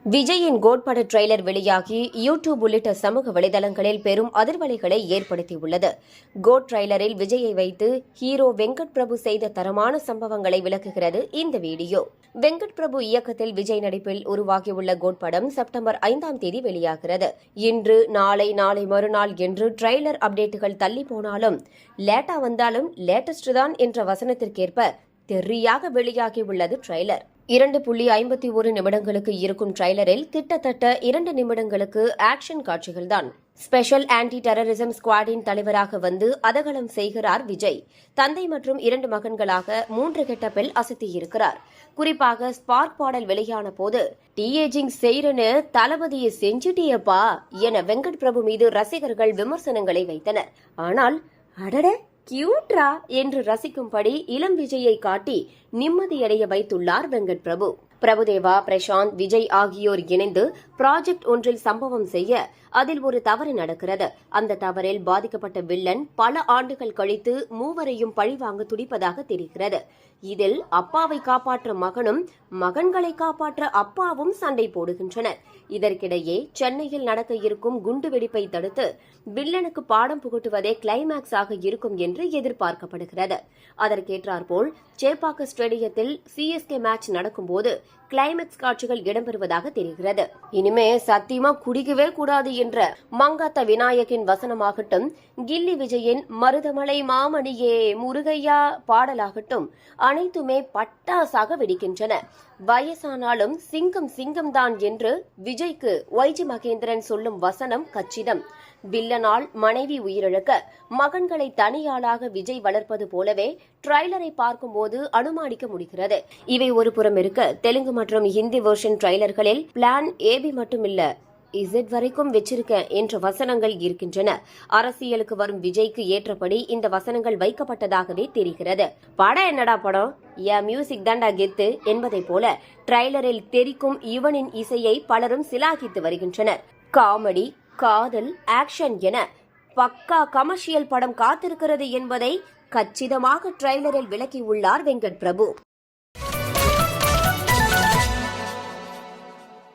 விஜயின் கோட் பட ட்ரெய்லர் வெளியாகி யூடியூப் உள்ளிட்ட சமூக வலைதளங்களில் பெரும் அதிர்வலைகளை ஏற்படுத்தியுள்ளது. கோட் ட்ரெய்லரில் விஜயை வைத்து ஹீரோ வெங்கட் பிரபு செய்த தரமான சம்பவங்களை விளக்குகிறது இந்த வீடியோ. வெங்கட் பிரபு இயக்கத்தில் விஜய் நடிப்பில் உருவாகியுள்ள கோட் படம் செப்டம்பர் 5ஆம் தேதி வெளியாகிறது. இன்று நாளை மறுநாள் என்று ட்ரெய்லர் அப்டேட்டுகள் தள்ளி போனாலும் லேட்டா வந்தாலும் லேட்டஸ்ட் தான் என்ற வசனத்திற்கேற்ப தெரியாக வெளியாகியுள்ளது ட்ரெய்லர். 2.51 நிமிடங்களுக்கு இருக்கும் ட்ரெய்லரில் கிட்டத்தட்ட 2 நிமிடங்களுக்கு ஆக்ஷன் காட்சிகள்தான். ஸ்பெஷல் ஆன்டி டெரரிசம் ஸ்குவாடின் தலைவராக வந்து அதகலம் செய்கிறார் விஜய். தந்தை மற்றும் 2 மகன்களாக 3 கெட்டப்பில் அசத்தியிருக்கிறார். குறிப்பாக ஸ்பார்க் பாடல் வெளியான போது டீஏஜிங் செய்றன்னு தளபதியை செஞ்சுட்டியப்பா என வெங்கட் பிரபு மீது ரசிகர்கள் விமர்சனங்களை வைத்தனர். ஆனால் அடட கியூட்ரா என்று ரசிக்கும்படி இளம் விஜயை காட்டி நிம்மதியடைய வைத்துள்ளார் வெங்கட் பிரபு. பிரபுதேவா, பிரசாந்த், விஜய் ஆகியோர் இணைந்து ப்ராஜெக்ட் ஒன்றில் சம்பவம் செய்ய அதில் ஒரு தவறு நடக்கிறது. அந்த தவறில் பாதிக்கப்பட்ட வில்லன் பல ஆண்டுகள் கழித்து மூவரையும் பழிவாங்க துடிப்பதாக தெரிகிறது. இதில் அப்பாவை காப்பாற்ற மகனும், மகன்களை காப்பாற்ற அப்பாவும் சண்டை போடுகின்றனர். இதற்கிடையே சென்னையில் நடக்க இருக்கும் குண்டுவெடிப்பை தடுத்து வில்லனுக்கு பாடம் புகட்டுவதே கிளைமேக்ஸ் ஆக இருக்கும் என்று எதிர்பார்க்கப்படுகிறது. அதற்கேற்றாற்போல் சேப்பாக்க ஸ்டேடியத்தில் சிஎஸ்கே மேட்ச் நடக்கும்போது கிளைமேக்ஸ் காட்சிகள் இடம்பெறுவதாக தெரிகிறது. இனிமே சத்தியமா குடிக்கவே கூடாது என்ற மங்காத்த விநாயகின் வசனமாகட்டும், கில்லி விஜயின் மருதமலை மாமணியே முருகையா பாடலாகட்டும், அனைத்துமே பட்டாசாக வெடிக்கின்றன. வயசானாலும் சிங்கம் சிங்கம் தான் என்று விஜய்க்கு ஒய்ஜி மகேந்திரன் சொல்லும் வசனம் கச்சிதம். வில்லனால் மனைவி உயிரிழக்க மகன்களை தனியாளாக விஜய் வளர்ப்பது போலவே ட்ரெய்லரை பார்க்கும்போது அனுமானிக்க முடிகிறது. இவை ஒரு புறம் இருக்க, தெலுங்கு மற்றும் ஹிந்தி வெர்ஷன் ட்ரெய்லர்களில் பிளான் ஏபி மட்டுமில்ல இசட் வரைக்கும் வச்சிருக்க என்ற வசனங்கள் இருக்கின்றன. அரசியலுக்கு வரும் விஜய்க்கு ஏற்றபடி இந்த வசனங்கள் வைக்கப்பட்டதாகவே தெரிகிறது. படம் என்னடா படம், மியூசிக் தாண்டா கெத்து என்பதை போல ட்ரெய்லரில் தெரிக்கும் இவனின் இசையை பலரும் சிலாகித்து வருகின்றனர். காமெடி, காதல், ஆக்ஷன் என பக்கா கமர்ஷியல் படம் காத்திருக்கிறது என்பதை கச்சிதமாக ட்ரெய்லரில் விளக்கியுள்ளார் வெங்கட் பிரபு.